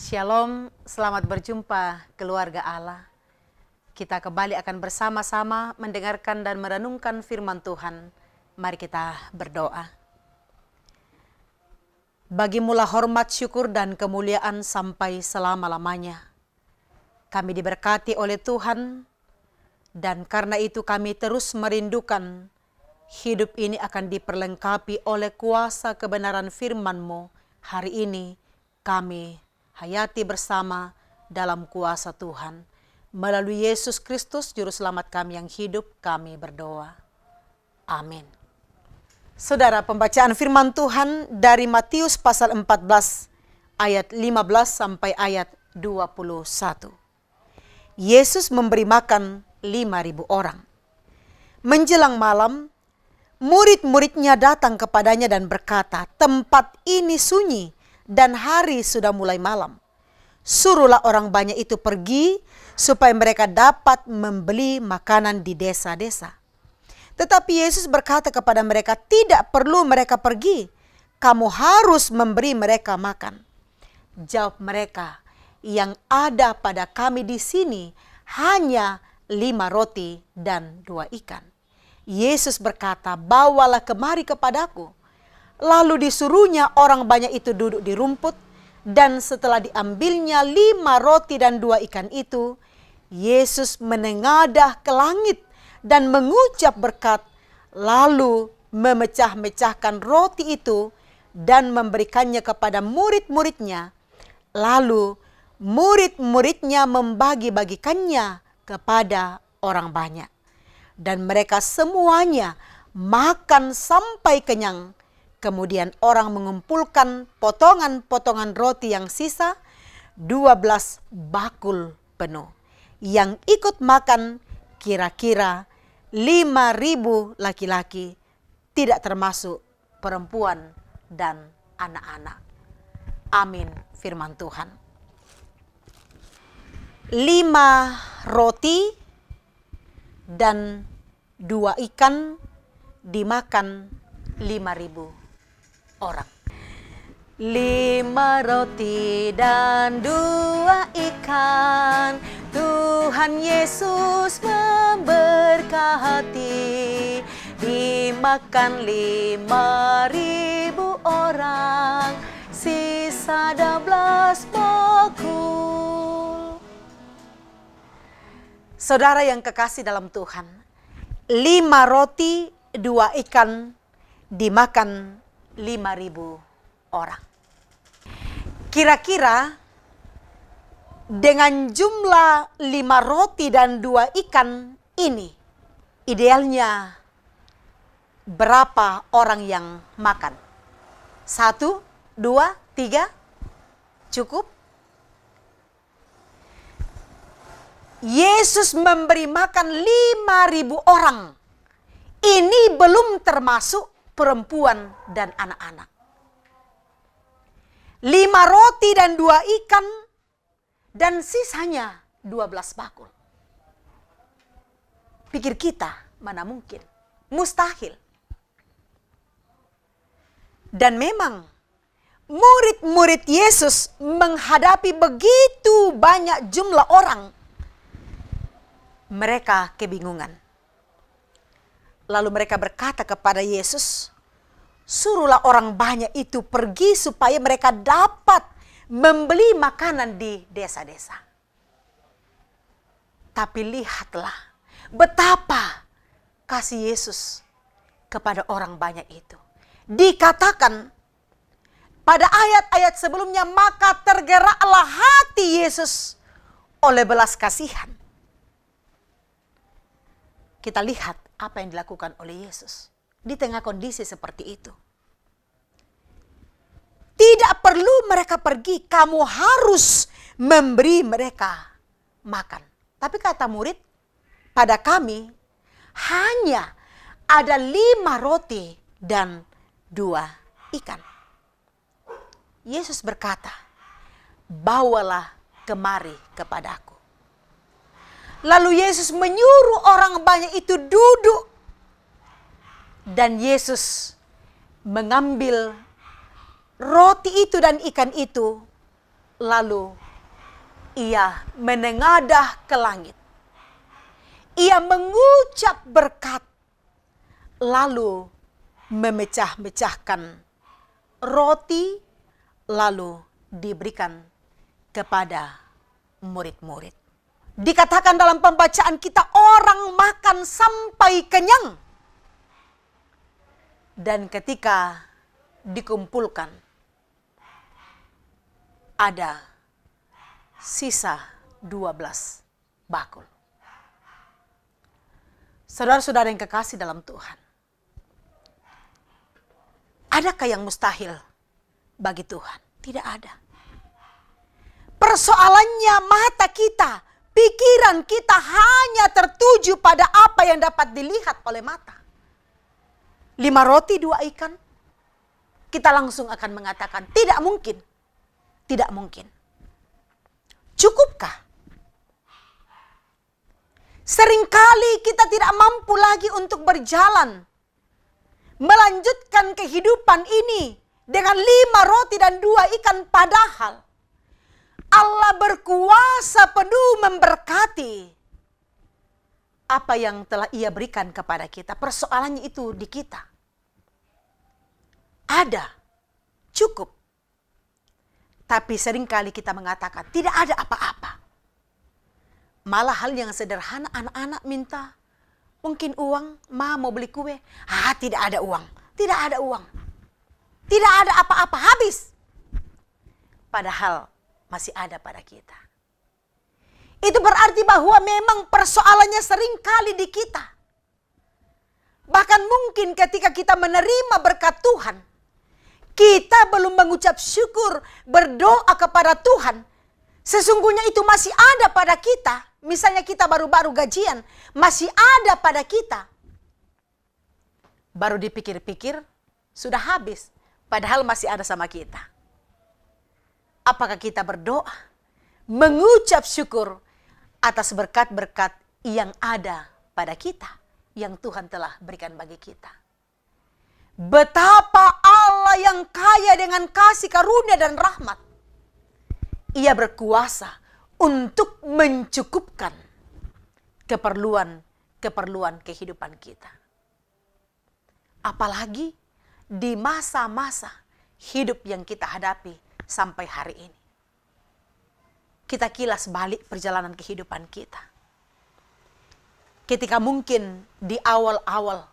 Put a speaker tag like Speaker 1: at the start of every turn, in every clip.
Speaker 1: Shalom, selamat berjumpa keluarga Allah. Kita kembali akan bersama-sama mendengarkan dan merenungkan firman Tuhan. Mari kita berdoa. Bagimulah hormat, syukur, dan kemuliaan sampai selama-lamanya. Kami diberkati oleh Tuhan, dan karena itu kami terus merindukan hidup ini akan diperlengkapi oleh kuasa kebenaran firman-Mu. Hari ini kami hayati bersama dalam kuasa Tuhan. Melalui Yesus Kristus, Juru Selamat kami yang hidup, kami berdoa. Amin. Saudara, pembacaan firman Tuhan dari Matius pasal 14 ayat 15 sampai ayat 21. Yesus memberi makan 5.000 orang. Menjelang malam, murid-muridnya datang kepadanya dan berkata, "Tempat ini sunyi dan hari sudah mulai malam. Suruhlah orang banyak itu pergi supaya mereka dapat membeli makanan di desa-desa." Tetapi Yesus berkata kepada mereka, "Tidak perlu mereka pergi. Kamu harus memberi mereka makan." Jawab mereka, "Yang ada pada kami di sini hanya 5 roti dan 2 ikan." Yesus berkata, "Bawalah kemari kepadaku." Lalu disuruhnya orang banyak itu duduk di rumput, dan setelah diambilnya 5 roti dan 2 ikan itu, Yesus menengadah ke langit dan mengucap berkat, lalu memecah-mecahkan roti itu dan memberikannya kepada murid-muridnya. Lalu murid-muridnya membagi-bagikannya kepada orang banyak. Dan mereka semuanya makan sampai kenyang. Kemudian orang mengumpulkan potongan-potongan roti yang sisa, 12 bakul penuh. Yang ikut makan kira-kira 5.000 laki-laki, tidak termasuk perempuan dan anak-anak. Amin, firman Tuhan. 5 roti dan 2 ikan dimakan 5.000 orang. 5 roti dan 2 ikan, Tuhan Yesus memberkati. Dimakan 5.000 orang, sisa 12 bakul. Saudara yang kekasih dalam Tuhan, 5 roti, 2 ikan dimakan 5.000 orang. Kira-kira dengan jumlah 5 roti dan 2 ikan ini, idealnya berapa orang yang makan? 1, 2, 3? Cukup? Yesus memberi makan 5.000 orang. Ini belum termasuk perempuan dan anak-anak. 5 roti dan 2 ikan dan sisanya 12 bakul. Pikir kita, mana mungkin? Mustahil. Dan memang murid-murid Yesus menghadapi begitu banyak jumlah orang. Mereka kebingungan. Lalu mereka berkata kepada Yesus, "Suruhlah orang banyak itu pergi supaya mereka dapat membeli makanan di desa-desa." Tapi lihatlah betapa kasih Yesus kepada orang banyak itu. Dikatakan pada ayat-ayat sebelumnya, maka tergeraklah hati Yesus oleh belas kasihan. Kita lihat apa yang dilakukan oleh Yesus di tengah kondisi seperti itu. Tidak perlu mereka pergi, kamu harus memberi mereka makan. Tapi kata murid, pada kami hanya ada 5 roti dan 2 ikan. Yesus berkata, "Bawalah kemari kepadaku." Lalu Yesus menyuruh orang banyak itu duduk. Dan Yesus mengambil roti itu dan ikan itu, Lalu ia menengadah ke langit. Ia mengucap berkat, lalu memecah-mecahkan roti, lalu diberikan kepada murid-murid. Dikatakan dalam pembacaan kita, orang makan sampai kenyang. Dan ketika dikumpulkan, ada sisa 12 bakul. Saudara-saudara yang kekasih dalam Tuhan, adakah yang mustahil bagi Tuhan? Tidak ada. Persoalannya mata kita, pikiran kita hanya tertuju pada apa yang dapat dilihat oleh mata. 5 roti 2 ikan, kita langsung akan mengatakan tidak mungkin. Tidak mungkin. Cukupkah? Seringkali kita tidak mampu lagi untuk berjalan, melanjutkan kehidupan ini dengan 5 roti dan 2 ikan, padahal Allah berkuasa penuh memberkati apa yang telah Ia berikan kepada kita. Persoalannya itu di kita. Ada, cukup. Tapi seringkali kita mengatakan tidak ada apa-apa. Malah hal yang sederhana, anak-anak minta mungkin uang, ma mau beli kue. Tidak ada uang, tidak ada uang. Tidak ada apa-apa, habis. Padahal masih ada pada kita. Itu berarti bahwa memang persoalannya seringkali di kita. Bahkan mungkin ketika kita menerima berkat Tuhan, kita belum mengucap syukur, berdoa kepada Tuhan. Sesungguhnya itu masih ada pada kita. Misalnya kita baru-baru gajian, masih ada pada kita. Baru dipikir-pikir, sudah habis. Padahal masih ada sama kita. Apakah kita berdoa, mengucap syukur atas berkat-berkat yang ada pada kita, yang Tuhan telah berikan bagi kita? Betapa Allah yang kaya dengan kasih karunia dan rahmat, Ia berkuasa untuk mencukupkan keperluan kehidupan kita. Apalagi di masa-masa hidup yang kita hadapi sampai hari ini. Kita kilas balik perjalanan kehidupan kita. Ketika mungkin di awal-awal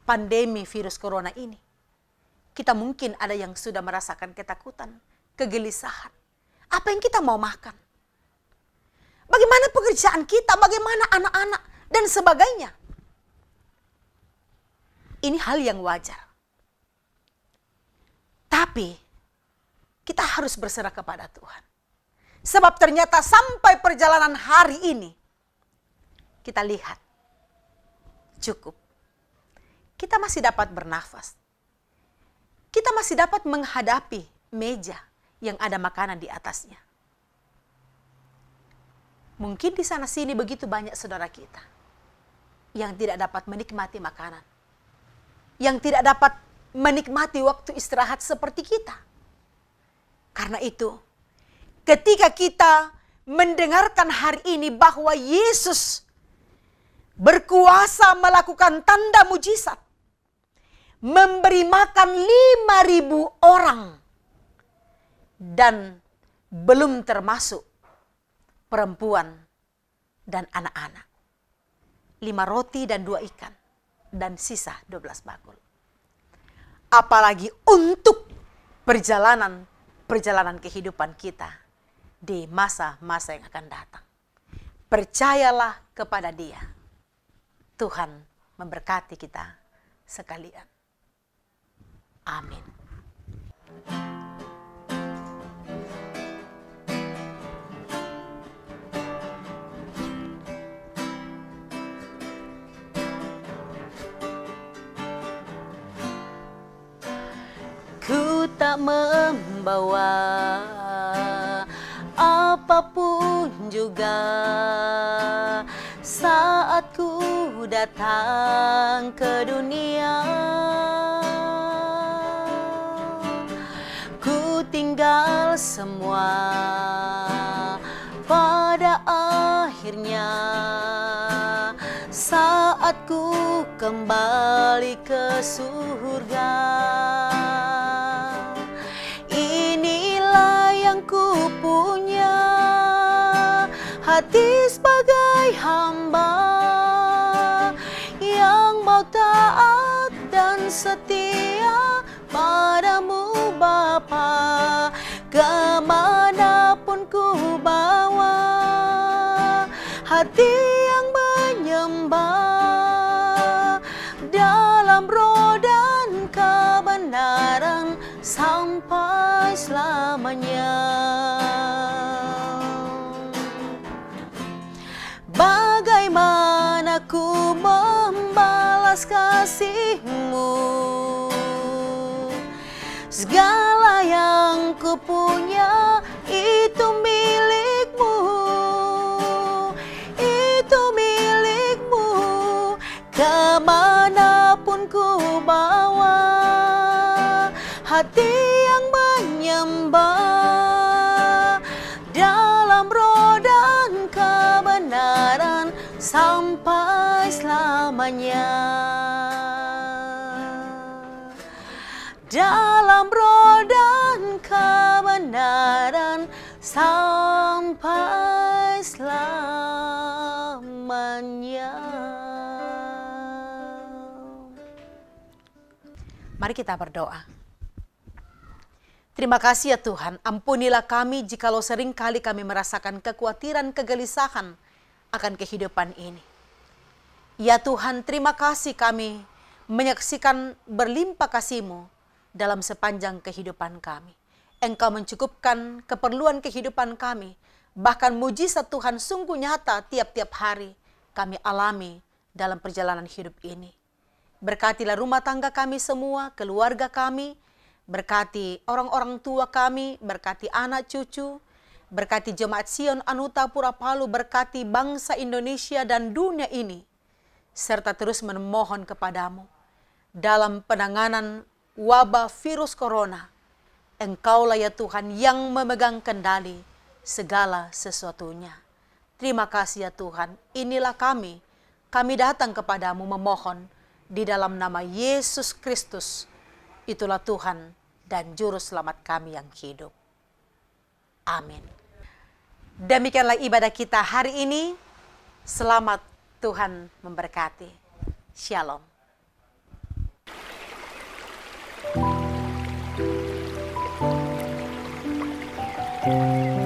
Speaker 1: pandemi virus corona ini, kita mungkin ada yang sudah merasakan ketakutan, kegelisahan. Apa yang kita mau makan? Bagaimana pekerjaan kita? Bagaimana anak-anak? Dan sebagainya. Ini hal yang wajar. Tapi kita harus berserah kepada Tuhan. Sebab ternyata sampai perjalanan hari ini, kita lihat cukup. Kita masih dapat bernafas. Kita masih dapat menghadapi meja yang ada makanan di atasnya. Mungkin di sana sini begitu banyak saudara kita yang tidak dapat menikmati makanan, yang tidak dapat menikmati waktu istirahat seperti kita. Karena itu, ketika kita mendengarkan hari ini bahwa Yesus berkuasa melakukan tanda mujizat, memberi makan 5.000 orang, dan belum termasuk perempuan dan anak-anak. 5 roti dan 2 ikan, dan sisa 12 bakul. Apalagi untuk perjalanan kehidupan kita di masa-masa yang akan datang. Percayalah kepada Dia. Tuhan memberkati kita sekalian. Amin. Ku tak membawa apapun juga saat ku datang ke dunia. Ku tinggal semua membuatku kembali ke surga. Inilah yang ku punya, hati sebagai hamba yang mau taat dan setia padamu Bapa. Kemanapun ku bawa hati yang menyembah dalam roh dan kebenaran sampai selamanya. Bagaimana ku membalas kasih-Mu? Segala yang ku punya itu milik-Mu, itu milik-Mu. Kemanapun ku bawa hati yang menyembah dalam roh dan kebenaran sampai selamanya. Dalam roh dan kebenaran sampai selamanya. Mari kita berdoa. Terima kasih ya Tuhan, ampunilah kami jikalau sering kali kami merasakan kekhawatiran, kegelisahan akan kehidupan ini. Ya Tuhan, terima kasih kami menyaksikan berlimpah kasih-Mu dalam sepanjang kehidupan kami. Engkau mencukupkan keperluan kehidupan kami. Bahkan mujizat Tuhan sungguh nyata tiap-tiap hari kami alami dalam perjalanan hidup ini. Berkatilah rumah tangga kami semua, keluarga kami, berkati orang-orang tua kami, berkati anak cucu, berkati Jemaat Sion Anuta Pura Palu, berkati bangsa Indonesia dan dunia ini, serta terus memohon kepadamu dalam penanganan wabah virus corona. Engkaulah ya Tuhan yang memegang kendali segala sesuatunya. Terima kasih ya Tuhan, inilah kami datang kepadamu memohon di dalam nama Yesus Kristus. Itulah Tuhan dan Juru Selamat kami yang hidup. Amin. Demikianlah ibadah kita hari ini. Selamat, Tuhan memberkati. Shalom. Thank you.